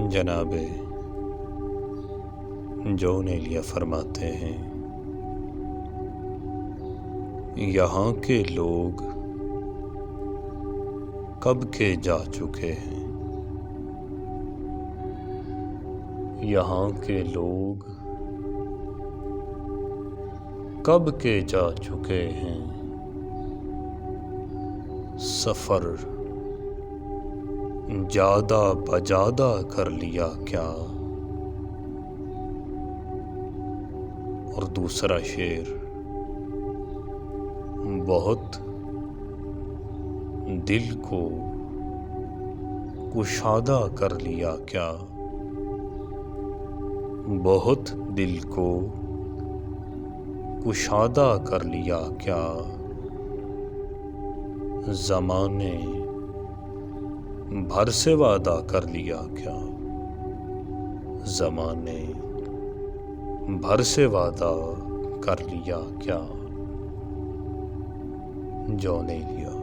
जनाबे जॉन एलिया फरमाते हैं, यहाँ के लोग कब के जा चुके हैं। यहाँ के लोग कब के जा चुके हैं। सफ़र ज़्यादा बज़्यादा कर लिया क्या। और दूसरा शेर, बहुत दिल को कुशादा कर लिया क्या। बहुत दिल को कुशादा कर लिया क्या। ज़माने भर से वादा कर लिया क्या। ज़माने भर से वादा कर लिया क्या। जॉन एलिया।